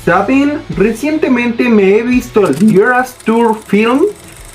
Saben, recientemente me he visto el The Eras Tour film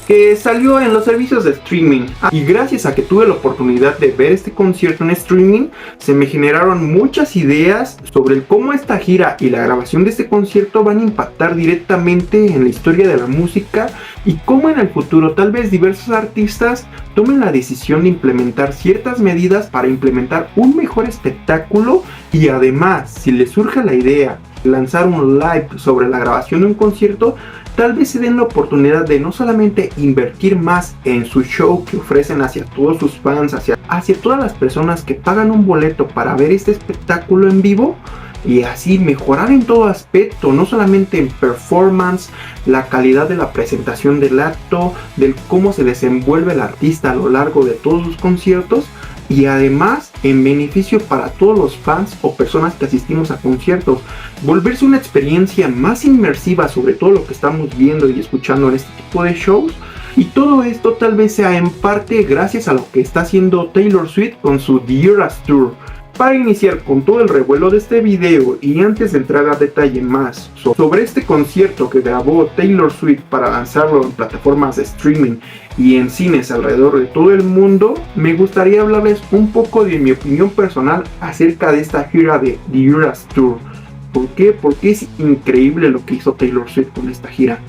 que salió en los servicios de streaming, y gracias a que tuve la oportunidad de ver este concierto en streaming, se me generaron muchas ideas sobre cómo esta gira y la grabación de este concierto van a impactar directamente en la historia de la música y cómo en el futuro tal vez diversos artistas tomen la decisión de implementar ciertas medidas para implementar un mejor espectáculo. Y además, si les surge la idea de lanzar un live sobre la grabación de un concierto, tal vez se den la oportunidad de no solamente invertir más en su show que ofrecen hacia todos sus fans, hacia todas las personas que pagan un boleto para ver este espectáculo en vivo, y así mejorar en todo aspecto, no solamente en performance, la calidad de la presentación del acto, del cómo se desenvuelve el artista a lo largo de todos sus conciertos, y además en beneficio para todos los fans o personas que asistimos a conciertos, volverse una experiencia más inmersiva sobre todo lo que estamos viendo y escuchando en este tipo de shows. Y todo esto tal vez sea en parte gracias a lo que está haciendo Taylor Swift con su The Eras Tour. Para iniciar con todo el revuelo de este video y antes de entrar a detalle más sobre este concierto que grabó Taylor Swift para lanzarlo en plataformas de streaming y en cines alrededor de todo el mundo, me gustaría hablarles un poco de mi opinión personal acerca de esta gira de The Eras Tour. ¿Por qué? Porque es increíble lo que hizo Taylor Swift con esta gira.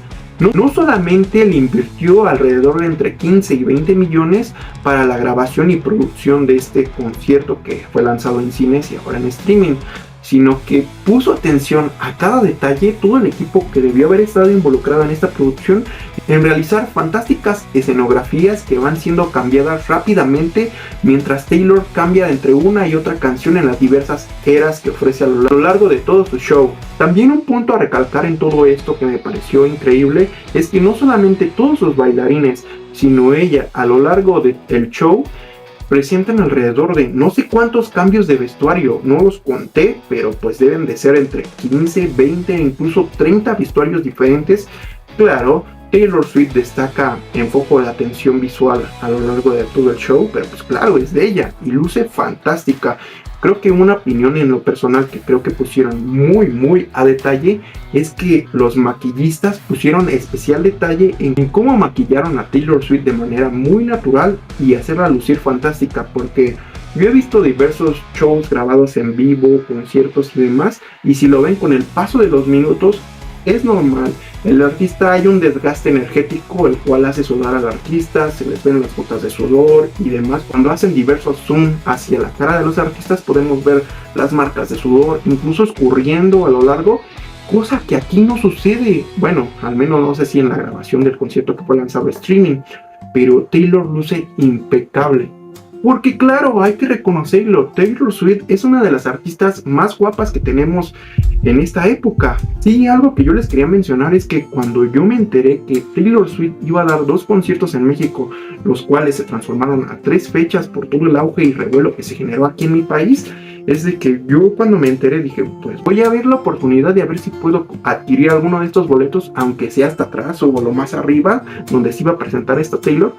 No solamente le invirtió alrededor de entre 15 y 20 millones para la grabación y producción de este concierto que fue lanzado en cines y ahora en streaming, sino que puso atención a cada detalle, todo el equipo que debió haber estado involucrado en esta producción, en realizar fantásticas escenografías que van siendo cambiadas rápidamente mientras Taylor cambia entre una y otra canción en las diversas eras que ofrece a lo largo de todo su show. También un punto a recalcar en todo esto que me pareció increíble es que no solamente todos sus bailarines, sino ella a lo largo del show presentan alrededor de no sé cuántos cambios de vestuario, no los conté, pero pues deben de ser entre 15, 20, incluso 30 vestuarios diferentes. Claro, Taylor Swift destaca en foco de atención visual a lo largo de todo el show, pero pues claro, es de ella y luce fantástica. Creo que una opinión en lo personal que creo que pusieron muy a detalle es que los maquillistas pusieron especial detalle en cómo maquillaron a Taylor Swift de manera muy natural y hacerla lucir fantástica, porque yo he visto diversos shows grabados en vivo, conciertos y demás, y si lo ven con el paso de los minutos, es normal. El artista hay un desgaste energético el cual hace sudar al artista, se les ven las gotas de sudor y demás. Cuando hacen diversos zoom hacia la cara de los artistas podemos ver las marcas de sudor, incluso escurriendo a lo largo, cosa que aquí no sucede. Bueno, al menos no sé si en la grabación del concierto que fue lanzado streaming, pero Taylor luce impecable. Porque claro, hay que reconocerlo, Taylor Swift es una de las artistas más guapas que tenemos en esta época. Sí, algo que yo les quería mencionar es que cuando yo me enteré que Taylor Swift iba a dar 2 conciertos en México, los cuales se transformaron a 3 fechas por todo el auge y revuelo que se generó aquí en mi país, es de que yo cuando me enteré dije, pues voy a ver la oportunidad de a ver si puedo adquirir alguno de estos boletos, aunque sea hasta atrás o lo más arriba, donde se iba a presentar esta Taylor.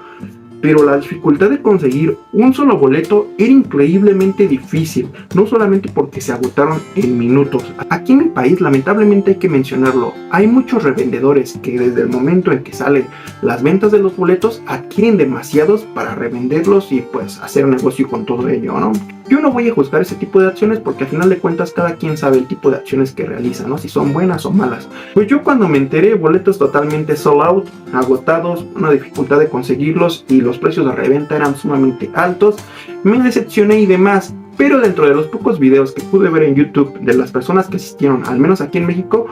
Pero la dificultad de conseguir un solo boleto era increíblemente difícil, no solamente porque se agotaron en minutos. Aquí en mi país, lamentablemente hay que mencionarlo, hay muchos revendedores que desde el momento en que salen las ventas de los boletos adquieren demasiados para revenderlos y pues hacer negocio con todo ello, ¿no? Yo no voy a juzgar ese tipo de acciones porque al final de cuentas cada quien sabe el tipo de acciones que realiza, ¿no? Si son buenas o malas. Pues yo cuando me enteré, boletos totalmente sold out, agotados, una dificultad de conseguirlos y los precios de reventa eran sumamente altos, me decepcioné y demás. Pero dentro de los pocos videos que pude ver en YouTube de las personas que asistieron, al menos aquí en México,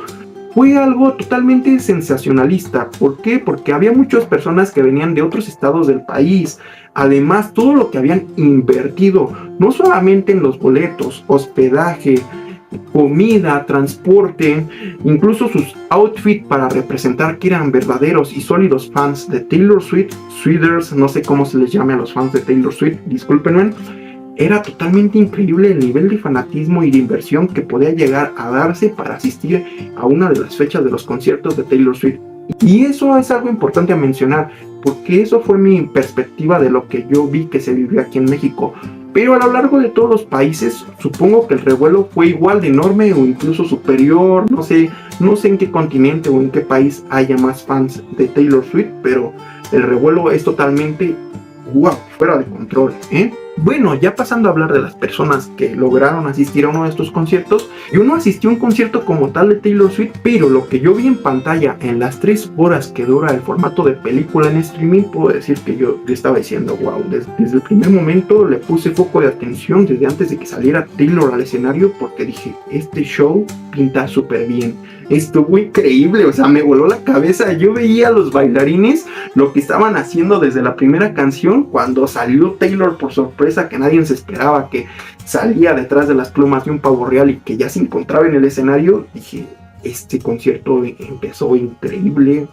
fue algo totalmente sensacionalista. ¿Por qué? Porque había muchas personas que venían de otros estados del país. Además, todo lo que habían invertido, no solamente en los boletos, hospedaje, comida, transporte, incluso sus outfits para representar que eran verdaderos y sólidos fans de Taylor Swift, Sweaters, no sé cómo se les llame a los fans de Taylor Swift, discúlpenme. Era totalmente increíble el nivel de fanatismo y de inversión que podía llegar a darse para asistir a una de las fechas de los conciertos de Taylor Swift. Y eso es algo importante a mencionar, porque eso fue mi perspectiva de lo que yo vi que se vivió aquí en México. pero a lo largo de todos los países supongo que el revuelo fue igual de enorme o incluso superior. No sé en qué continente o en qué país haya más fans de Taylor Swift, pero el revuelo es totalmente wow, fuera de control, ¿eh? Bueno, ya pasando a hablar de las personas que lograron asistir a uno de estos conciertos, yo no asistí a un concierto como tal de Taylor Swift, pero lo que yo vi en pantalla en las 3 horas que dura el formato de película en streaming, puedo decir que yo estaba diciendo wow, desde el primer momento le puse foco de atención desde antes de que saliera Taylor al escenario, porque dije, este show pinta súper bien. Estuvo increíble, o sea, me voló la cabeza. Yo veía a los bailarines lo que estaban haciendo desde la primera canción, cuando salió Taylor por sorpresa, que nadie se esperaba, que salía detrás de las plumas de un pavo real y que ya se encontraba en el escenario. Dije, este concierto empezó increíble.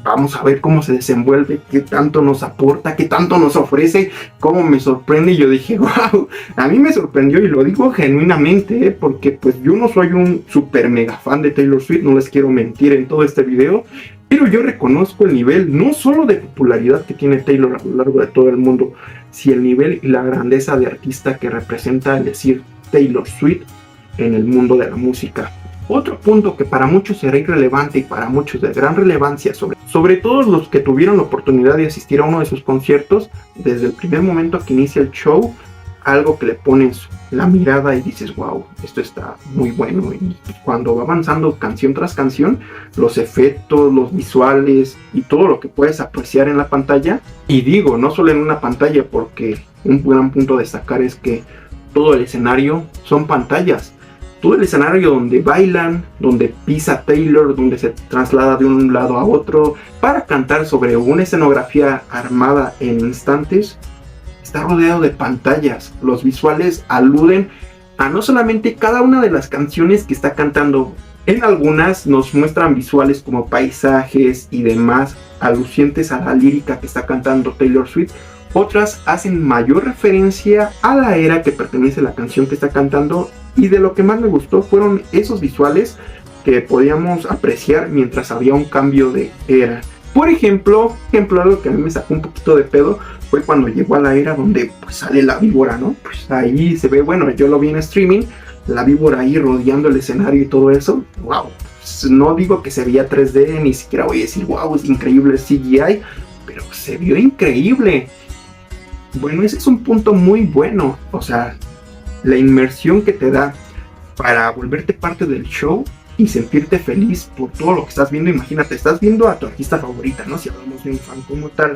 Vamos a ver cómo se desenvuelve, qué tanto nos aporta, qué tanto nos ofrece, cómo me sorprende. Y yo dije, wow, a mí me sorprendió, y lo digo genuinamente, porque pues yo no soy un super mega fan de Taylor Swift, no les quiero mentir en todo este video, pero yo reconozco el nivel no solo de popularidad que tiene Taylor a lo largo de todo el mundo, sino el nivel y la grandeza de artista que representa el decir Taylor Swift en el mundo de la música. Otro punto que para muchos será irrelevante y para muchos de gran relevancia, sobre todos los que tuvieron la oportunidad de asistir a uno de sus conciertos, desde el primer momento que inicia el show, algo que le pones la mirada y dices, wow, esto está muy bueno. Y cuando va avanzando canción tras canción, los efectos, los visuales y todo lo que puedes apreciar en la pantalla, y digo, no solo en una pantalla, porque un gran punto a destacar es que todo el escenario son pantallas. Todo el escenario donde bailan, donde pisa Taylor, donde se traslada de un lado a otro para cantar sobre una escenografía armada en instantes, está rodeado de pantallas. Los visuales aluden a no solamente cada una de las canciones que está cantando. En algunas nos muestran visuales como paisajes y demás alucientes a la lírica que está cantando Taylor Swift. Otras hacen mayor referencia a la era que pertenece a la canción que está cantando. Y de lo que más me gustó fueron esos visuales que podíamos apreciar mientras había un cambio de era. Por ejemplo, algo que a mí me sacó un poquito de pedo fue cuando llegó a la era donde pues sale la víbora, ¿no? Pues ahí se ve, bueno, yo lo vi en streaming, la víbora ahí rodeando el escenario y todo eso. ¡Wow! Pues no digo que se veía 3D, ni siquiera voy a decir, wow, es increíble el CGI, pero se vio increíble. Bueno, ese es un punto muy bueno, o sea, la inmersión que te da para volverte parte del show y sentirte feliz por todo lo que estás viendo. Imagínate, estás viendo a tu artista favorita, ¿no? Si hablamos de un fan como tal,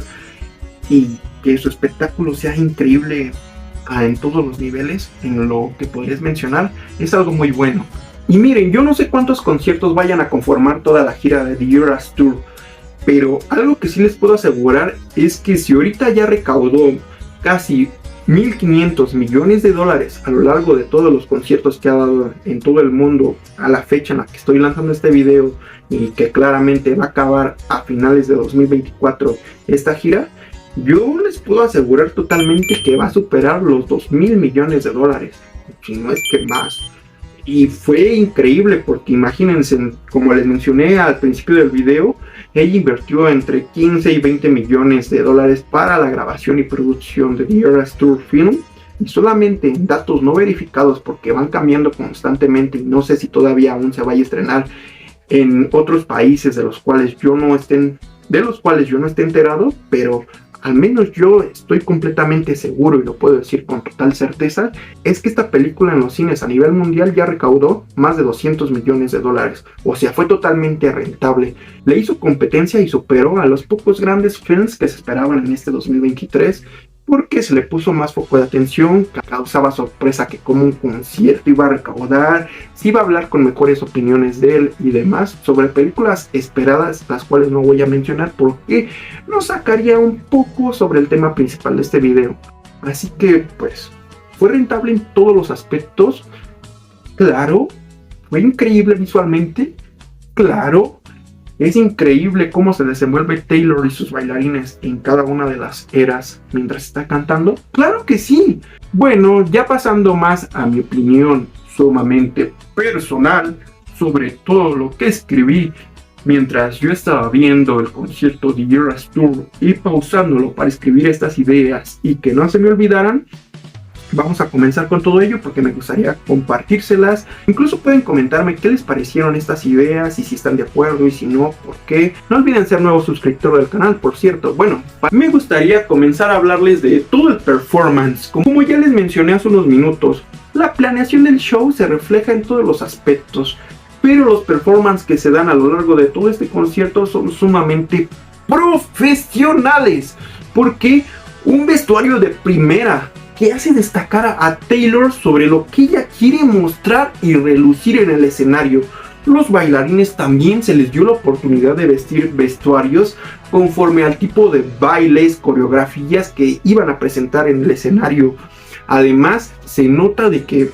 y que su espectáculo sea increíble en todos los niveles, en lo que podrías mencionar, es algo muy bueno. Y miren, yo no sé cuántos conciertos vayan a conformar toda la gira de The Eras Tour, pero algo que sí les puedo asegurar es que si ahorita ya recaudó casi 1.500 millones de dólares a lo largo de todos los conciertos que ha dado en todo el mundo a la fecha en la que estoy lanzando este video, y que claramente va a acabar a finales de 2024 esta gira, yo les puedo asegurar totalmente que va a superar los 2.000 millones de dólares, si no es que más. Y fue increíble porque imagínense, como les mencioné al principio del video, ella invirtió entre 15 y 20 millones de dólares para la grabación y producción de The Eras Tour Film, y solamente en datos no verificados, porque van cambiando constantemente y no sé si todavía aún se vaya a estrenar en otros países de los cuales yo no esté enterado, pero al menos yo estoy completamente seguro, y lo puedo decir con total certeza, es que esta película en los cines a nivel mundial ya recaudó más de 200 millones de dólares. O sea, fue totalmente rentable. Le hizo competencia y superó a los pocos grandes films que se esperaban en este 2023, porque se le puso más foco de atención, causaba sorpresa que como un concierto iba a recaudar, se iba a hablar con mejores opiniones de él y demás, sobre películas esperadas, las cuales no voy a mencionar porque nos sacaría un poco sobre el tema principal de este video. Así que pues fue rentable en todos los aspectos. Claro, fue increíble visualmente. Claro, es increíble cómo se desenvuelve Taylor y sus bailarines en cada una de las eras mientras está cantando. ¡Claro que sí! Bueno, ya pasando más a mi opinión sumamente personal sobre todo lo que escribí mientras yo estaba viendo el concierto de Eras Tour y pausándolo para escribir estas ideas y que no se me olvidaran, vamos a comenzar con todo ello porque me gustaría compartírselas. Incluso pueden comentarme qué les parecieron estas ideas y si están de acuerdo y si no, por qué. No olviden ser nuevo suscriptor del canal, por cierto. Bueno, me gustaría comenzar a hablarles de todo el performance. Como ya les mencioné hace unos minutos, la planeación del show se refleja en todos los aspectos, pero los performances que se dan a lo largo de todo este concierto son sumamente profesionales, porque un vestuario de primera que hace destacar a Taylor sobre lo que ella quiere mostrar y relucir en el escenario. Los bailarines también se les dio la oportunidad de vestir vestuarios conforme al tipo de bailes, coreografías que iban a presentar en el escenario. Además, se nota de que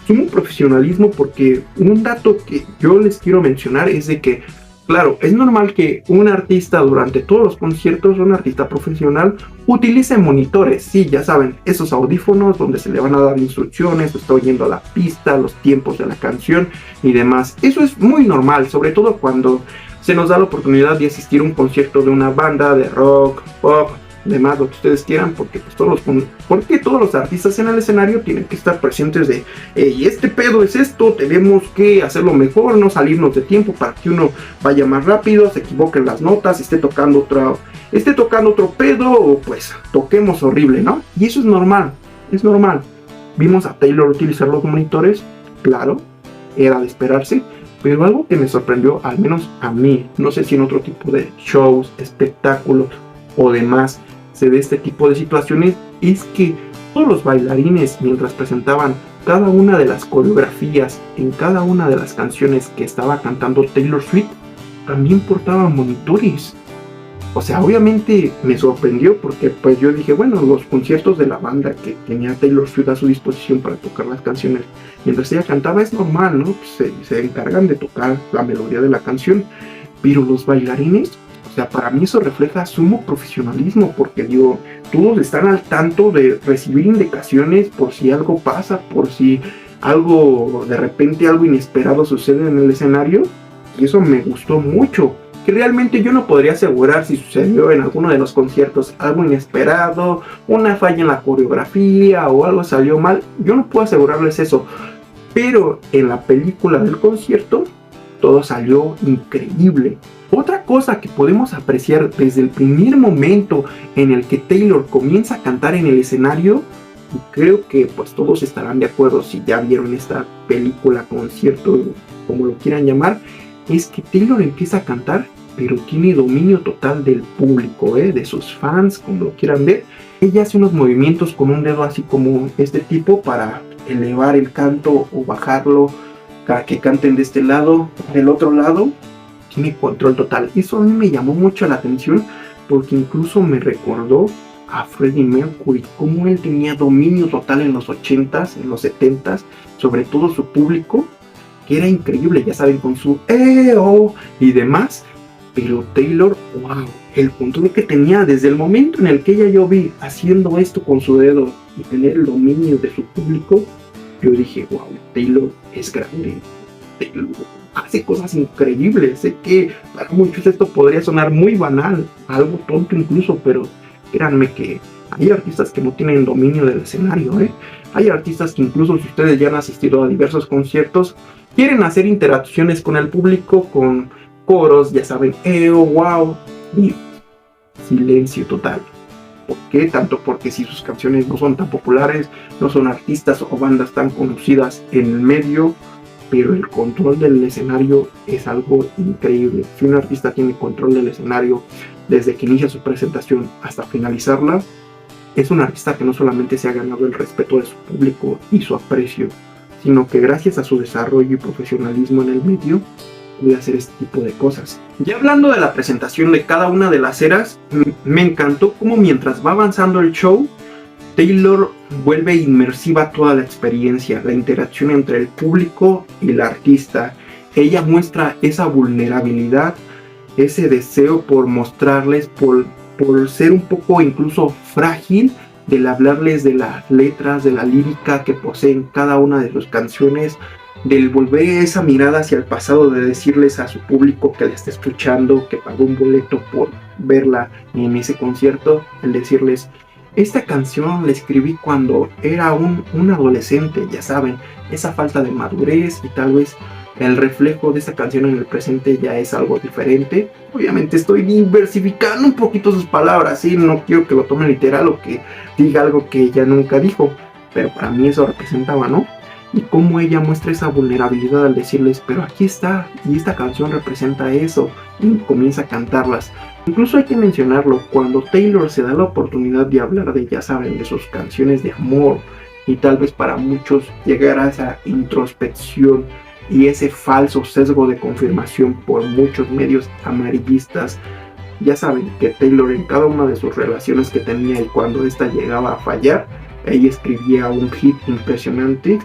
sumo profesionalismo, porque un dato que yo les quiero mencionar es de que, claro, es normal que un artista durante todos los conciertos, un artista profesional, utilice monitores. Sí, ya saben, esos audífonos donde se le van a dar instrucciones, está oyendo la pista, los tiempos de la canción y demás. Eso es muy normal, sobre todo cuando se nos da la oportunidad de asistir a un concierto de una banda de rock, pop, demás, lo que ustedes quieran, porque pues todos los artistas en el escenario tienen que estar presentes de y este pedo es esto, tenemos que hacerlo mejor, no salirnos de tiempo para que uno vaya más rápido, se equivoquen las notas, esté tocando otro pedo, o pues toquemos horrible, ¿no? Y eso es normal. Vimos a Taylor utilizar los monitores, claro, era de esperarse, pero algo que me sorprendió, al menos a mí, no sé si en otro tipo de shows, espectáculos o demás se ve este tipo de situaciones, es que todos los bailarines, mientras presentaban cada una de las coreografías en cada una de las canciones que estaba cantando Taylor Swift, también portaban monitores. O sea, obviamente me sorprendió porque pues yo dije, bueno, los conciertos de la banda que tenía Taylor Swift a su disposición para tocar las canciones mientras ella cantaba es normal, ¿no? Pues se encargan de tocar la melodía de la canción, pero los bailarines, o sea, para mí eso refleja sumo profesionalismo, porque digo, todos están al tanto de recibir indicaciones por si algo pasa, por si algo, de repente algo inesperado sucede en el escenario, y eso me gustó mucho. Que realmente yo no podría asegurar si sucedió en alguno de los conciertos algo inesperado, una falla en la coreografía o algo salió mal, yo no puedo asegurarles eso, pero en la película del concierto todo salió increíble. Otra cosa que podemos apreciar desde el primer momento en el que Taylor comienza a cantar en el escenario, y creo que pues todos estarán de acuerdo si ya vieron esta película, concierto, como lo quieran llamar, es que Taylor empieza a cantar, pero tiene dominio total del público, de sus fans, como lo quieran ver. Ella hace unos movimientos con un dedo así como este tipo para elevar el canto o bajarlo, para que canten de este lado, del otro lado. Tiene control total. Eso a mí me llamó mucho la atención, porque incluso me recordó a Freddie Mercury, cómo él tenía dominio total en los 80s, en los 70s, sobre todo su público, que era increíble, ya saben, con su EO y demás. Pero Taylor, wow, el control que tenía desde el momento en el que yo vi haciendo esto con su dedo y tener el dominio de su público, yo dije, wow, Taylor es grande, Taylor hace cosas increíbles. Sé que para muchos esto podría sonar muy banal, algo tonto incluso, pero créanme que hay artistas que no tienen dominio del escenario, Hay artistas que incluso si ustedes ya han asistido a diversos conciertos, quieren hacer interacciones con el público, con coros, ya saben, wow, y silencio total. ¿Por qué? Tanto porque si sus canciones no son tan populares, no son artistas o bandas tan conocidas en el medio, pero el control del escenario es algo increíble. Si un artista tiene control del escenario desde que inicia su presentación hasta finalizarla, es un artista que no solamente se ha ganado el respeto de su público y su aprecio, sino que gracias a su desarrollo y profesionalismo en el medio puede hacer este tipo de cosas. Ya hablando de la presentación de cada una de las eras, me encantó cómo mientras va avanzando el show, Taylor vuelve inmersiva toda la experiencia, la interacción entre el público y el artista. Ella muestra esa vulnerabilidad, ese deseo por mostrarles, por ser un poco incluso frágil, del hablarles de las letras, de la lírica que poseen cada una de sus canciones, del volver esa mirada hacia el pasado, de decirles a su público que la está escuchando, que pagó un boleto por verla en ese concierto, el decirles, Esta canción la escribí cuando era un adolescente, ya saben, esa falta de madurez y tal vez el reflejo de esta canción en el presente ya es algo diferente. Obviamente estoy diversificando un poquito sus palabras, ¿sí? No quiero que lo tome literal o que diga algo que ella nunca dijo, pero para mí eso representaba, ¿no? Y cómo ella muestra esa vulnerabilidad al decirles, pero aquí está, y esta canción representa eso, y comienza a cantarlas. Incluso hay que mencionarlo, cuando Taylor se da la oportunidad de hablar de, ya saben, de sus canciones de amor, y tal vez para muchos llegar a esa introspección y ese falso sesgo de confirmación por muchos medios amarillistas. Ya saben que Taylor en cada una de sus relaciones que tenía y cuando esta llegaba a fallar, ella escribía un hit impresionante.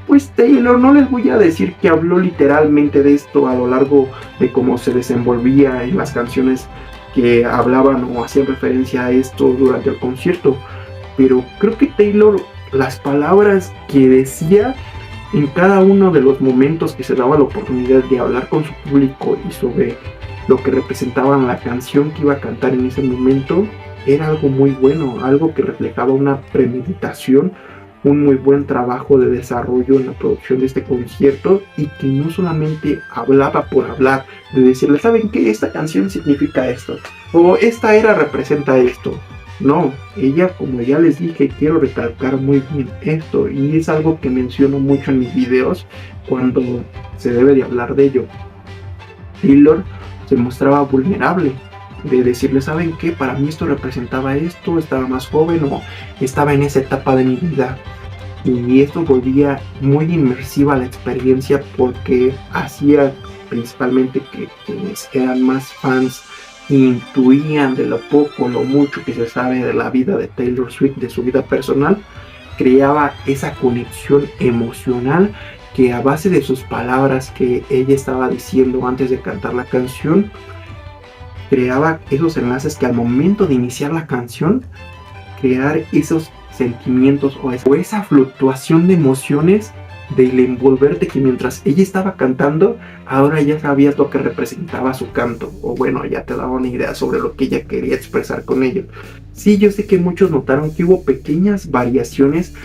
Pues Taylor, no les voy a decir que habló literalmente de esto a lo largo de cómo se desenvolvía en las canciones que hablaban o hacían referencia a esto durante el concierto, pero creo que Taylor, las palabras que decía en cada uno de los momentos que se daba la oportunidad de hablar con su público y sobre lo que representaba la canción que iba a cantar en ese momento, era algo muy bueno, algo que reflejaba una premeditación, un muy buen trabajo de desarrollo en la producción de este concierto, y que no solamente hablaba por hablar, de decirle, ¿saben qué? Esta canción significa esto, o esta era representa esto. No, ella, como ya les dije, quiero recalcar muy bien esto, y es algo que menciono mucho en mis videos cuando se debe de hablar de ello. Taylor se mostraba vulnerable, de decirle, ¿saben qué? Para mí esto representaba esto, estaba más joven o estaba en esa etapa de mi vida. Y esto volvía muy inmersiva la experiencia porque hacía principalmente que quienes eran más fans intuían de lo poco, lo mucho que se sabe de la vida de Taylor Swift, de su vida personal, creaba esa conexión emocional que a base de sus palabras que ella estaba diciendo antes de cantar la canción, creaba esos enlaces que al momento de iniciar la canción, crear esos sentimientos o esa fluctuación de emociones del envolverte, que mientras ella estaba cantando, ahora ya sabías lo que representaba su canto, o bueno, ya te daba una idea sobre lo que ella quería expresar con ello. Sí, yo sé que muchos notaron que hubo pequeñas variaciones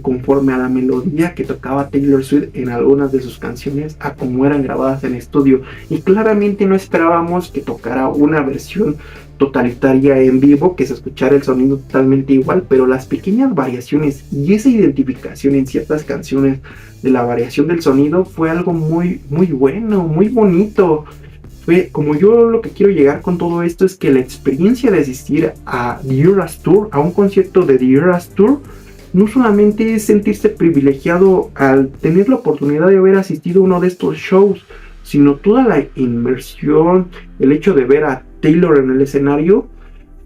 conforme a la melodía que tocaba Taylor Swift en algunas de sus canciones a como eran grabadas en estudio, y claramente no esperábamos que tocara una versión totalitaria en vivo, que se escuchara el sonido totalmente igual, pero las pequeñas variaciones y esa identificación en ciertas canciones de la variación del sonido fue algo muy, muy bueno, muy bonito. Fue como yo lo que quiero llegar con todo esto es que la experiencia de asistir a The Eras Tour, a un concierto de The Eras Tour, no solamente es sentirse privilegiado al tener la oportunidad de haber asistido a uno de estos shows, sino toda la inmersión, el hecho de ver a Taylor en el escenario,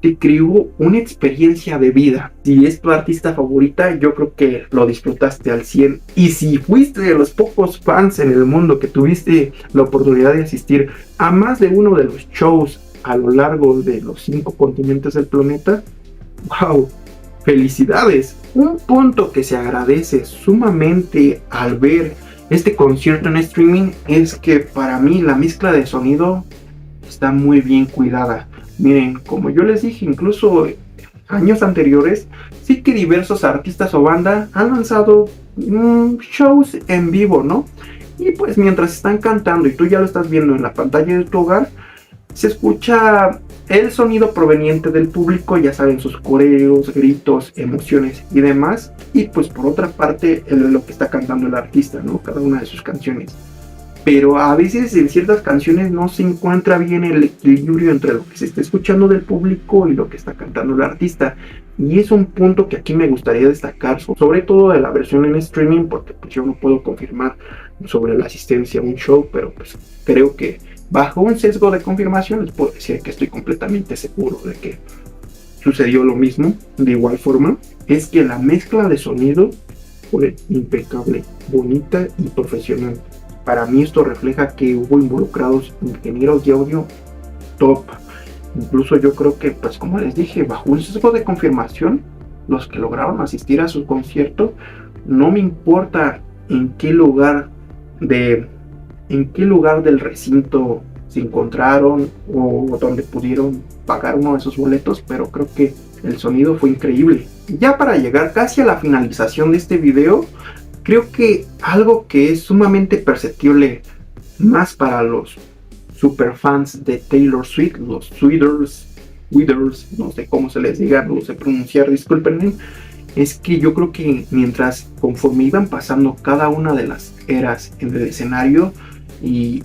te creó una experiencia de vida. Si es tu artista favorita, yo creo que lo disfrutaste al 100. Y si fuiste de los pocos fans en el mundo que tuviste la oportunidad de asistir a más de uno de los shows a lo largo de los 5 continentes del planeta, ¡wow! ¡Felicidades! Un punto que se agradece sumamente al ver este concierto en streaming es que para mí la mezcla de sonido está muy bien cuidada. Miren, como yo les dije, incluso años anteriores, sí que diversos artistas o bandas han lanzado shows en vivo, ¿no? Y pues mientras están cantando y tú ya lo estás viendo en la pantalla de tu hogar, se escucha el sonido proveniente del público, ya saben, sus coreos, gritos, emociones y demás. Y pues por otra parte, lo que está cantando el artista, ¿no? Cada una de sus canciones. Pero a veces en ciertas canciones no se encuentra bien el equilibrio entre lo que se está escuchando del público y lo que está cantando el artista. Y es un punto que aquí me gustaría destacar, sobre todo de la versión en streaming, porque pues yo no puedo confirmar sobre la asistencia a un show, pero pues creo que bajo un sesgo de confirmación les puedo decir que estoy completamente seguro de que sucedió lo mismo. De igual forma, es que la mezcla de sonido fue impecable, bonita y profesional. Para mí esto refleja que hubo involucrados ingenieros de audio top. Incluso yo creo que, pues como les dije, bajo un sesgo de confirmación, los que lograron asistir a su concierto, no me importa en qué lugar del recinto se encontraron o donde pudieron pagar uno de esos boletos, pero creo que el sonido fue increíble. Ya para llegar casi a la finalización de este video, creo que algo que es sumamente perceptible más para los superfans de Taylor Swift, los Withers, no sé cómo se les diga, no sé pronunciar, discúlpenme, es que yo creo que mientras conforme iban pasando cada una de las eras en el escenario y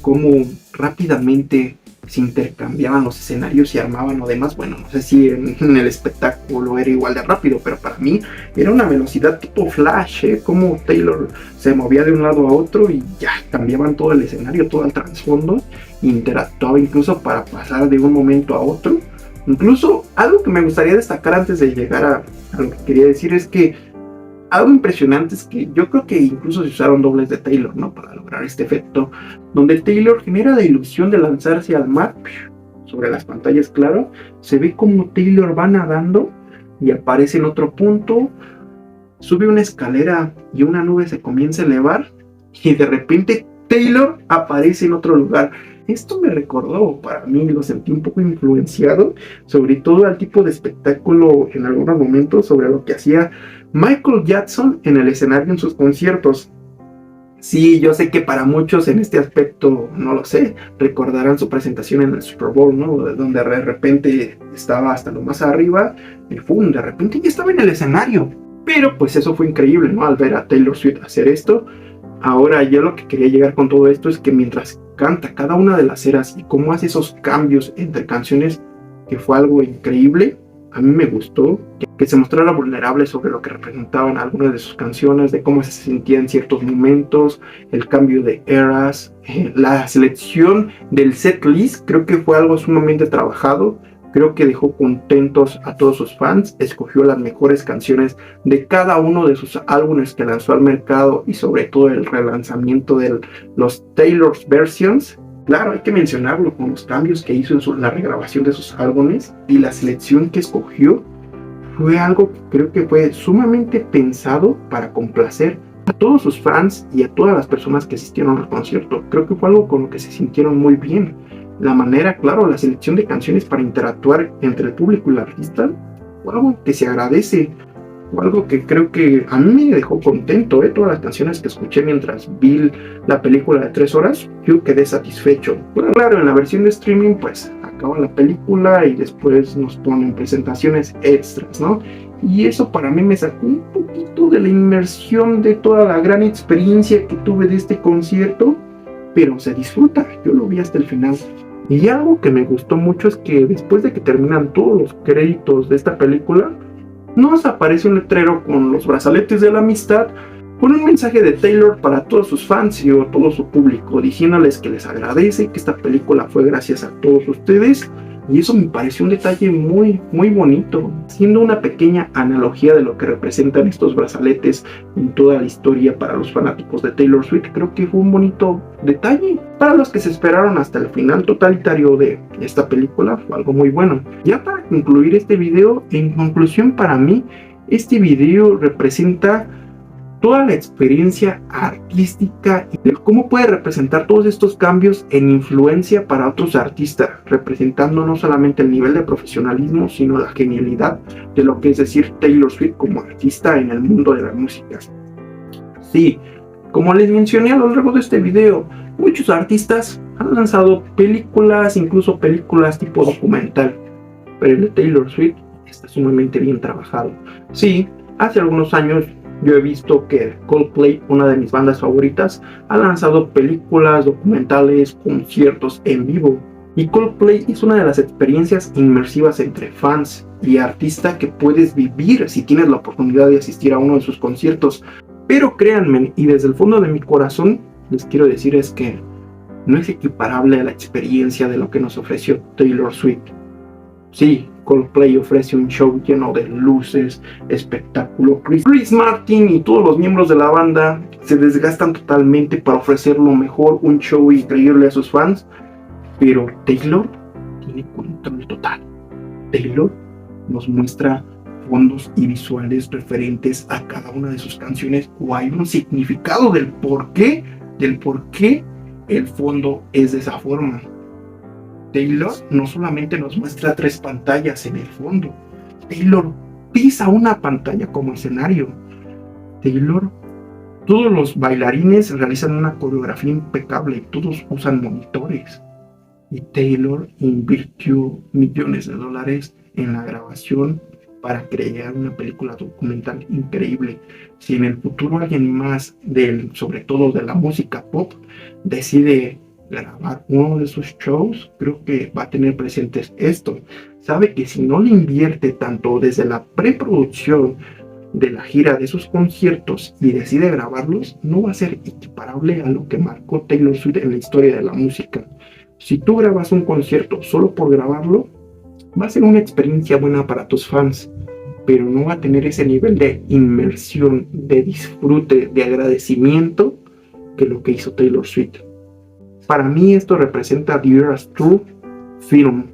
cómo rápidamente se intercambiaban los escenarios y armaban lo demás, bueno, no sé si en el espectáculo era igual de rápido, pero para mí era una velocidad tipo Flash, como Taylor se movía de un lado a otro y ya cambiaban todo el escenario, todo el trasfondo, interactuaba incluso para pasar de un momento a otro. Incluso algo que me gustaría destacar antes de llegar a lo que quería decir es que algo impresionante es que yo creo que incluso se usaron dobles de Taylor, ¿no? Para lograr este efecto, donde Taylor genera la ilusión de lanzarse al mar, sobre las pantallas, claro, se ve como Taylor va nadando y aparece en otro punto, sube una escalera y una nube se comienza a elevar y de repente Taylor aparece en otro lugar. Esto me recordó, para mí lo sentí un poco influenciado, sobre todo al tipo de espectáculo en algunos momentos sobre lo que hacía Michael Jackson en el escenario en sus conciertos. Sí, yo sé que para muchos en este aspecto, no lo sé, recordarán su presentación en el Super Bowl, ¿no? Donde de repente estaba hasta lo más arriba y ¡pum! De repente ya estaba en el escenario. Pero pues eso fue increíble, ¿no? Al ver a Taylor Swift hacer esto. Ahora yo lo que quería llegar con todo esto es que mientras canta cada una de las eras y cómo hace esos cambios entre canciones, que fue algo increíble, a mí me gustó que se mostrara vulnerable sobre lo que representaban algunas de sus canciones, de cómo se sentía en ciertos momentos, el cambio de eras, la selección del set list, creo que fue algo sumamente trabajado. Creo que dejó contentos a todos sus fans, escogió las mejores canciones de cada uno de sus álbumes que lanzó al mercado y sobre todo el relanzamiento de los Taylor's Versions. Claro, hay que mencionarlo con los cambios que hizo en la regrabación de sus álbumes y la selección que escogió fue algo que creo que fue sumamente pensado para complacer a todos sus fans y a todas las personas que asistieron al concierto. Creo que fue algo con lo que se sintieron muy bien. La manera, claro, la selección de canciones para interactuar entre el público y el artista fue algo que se agradece, fue algo que creo que a mí me dejó contento. Todas las canciones que escuché mientras vi la película de 3 horas, yo quedé satisfecho. Bueno, claro, en la versión de streaming pues acaba la película y después nos ponen presentaciones extras, ¿no? Y eso para mí me sacó un poquito de la inmersión de toda la gran experiencia que tuve de este concierto, pero se disfruta, yo lo vi hasta el final. Y algo que me gustó mucho es que después de que terminan todos los créditos de esta película, nos aparece un letrero con los brazaletes de la amistad, con un mensaje de Taylor para todos sus fans y a todo su público, diciéndoles que les agradece, que esta película fue gracias a todos ustedes. Y eso me pareció un detalle muy, muy bonito, siendo una pequeña analogía de lo que representan estos brazaletes en toda la historia para los fanáticos de Taylor Swift. Creo que fue un bonito detalle. Para los que se esperaron hasta el final totalitario de esta película, fue algo muy bueno. Ya para concluir este video, en conclusión para mí, este video representa toda la experiencia artística y de cómo puede representar todos estos cambios en influencia para otros artistas, representando no solamente el nivel de profesionalismo, sino la genialidad de lo que es decir Taylor Swift como artista en el mundo de la música. Sí, como les mencioné a lo largo de este video, muchos artistas han lanzado películas, incluso películas tipo documental, pero el de Taylor Swift está sumamente bien trabajado. Sí, hace algunos años yo he visto que Coldplay, una de mis bandas favoritas, ha lanzado películas, documentales, conciertos en vivo. Y Coldplay es una de las experiencias inmersivas entre fans y artista que puedes vivir si tienes la oportunidad de asistir a uno de sus conciertos. Pero créanme, y desde el fondo de mi corazón, les quiero decir es que no es equiparable a la experiencia de lo que nos ofreció Taylor Swift. Sí, Coldplay ofrece un show lleno de luces, espectáculo. Chris Martin y todos los miembros de la banda se desgastan totalmente para ofrecer lo mejor, un show increíble a sus fans, pero Taylor tiene control total. Taylor nos muestra fondos y visuales referentes a cada una de sus canciones, o hay un significado del por qué el fondo es de esa forma. Taylor no solamente nos muestra 3 pantallas en el fondo, Taylor pisa una pantalla como escenario. Taylor, todos los bailarines realizan una coreografía impecable, todos usan monitores. Y Taylor invirtió millones de dólares en la grabación para crear una película documental increíble. Si en el futuro alguien más, sobre todo de la música pop, decide grabar uno de sus shows, creo que va a tener presentes esto. Sabe que si no le invierte tanto desde la preproducción de la gira de sus conciertos y decide grabarlos, no va a ser equiparable a lo que marcó Taylor Swift en la historia de la música. Si tú grabas un concierto solo por grabarlo, va a ser una experiencia buena para tus fans, pero no va a tener ese nivel de inmersión, de disfrute, de agradecimiento que lo que hizo Taylor Swift. Para mí esto representa The Eras Tour Film,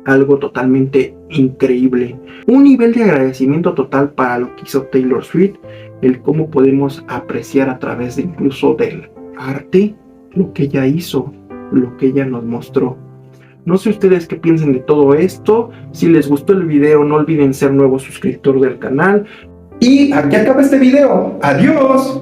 algo totalmente increíble, un nivel de agradecimiento total para lo que hizo Taylor Swift, el cómo podemos apreciar a través de incluso del arte lo que ella hizo, lo que ella nos mostró. No sé ustedes qué piensan de todo esto. Si les gustó el video, no olviden ser nuevo suscriptor del canal. Y aquí acaba este video. ¡Adiós!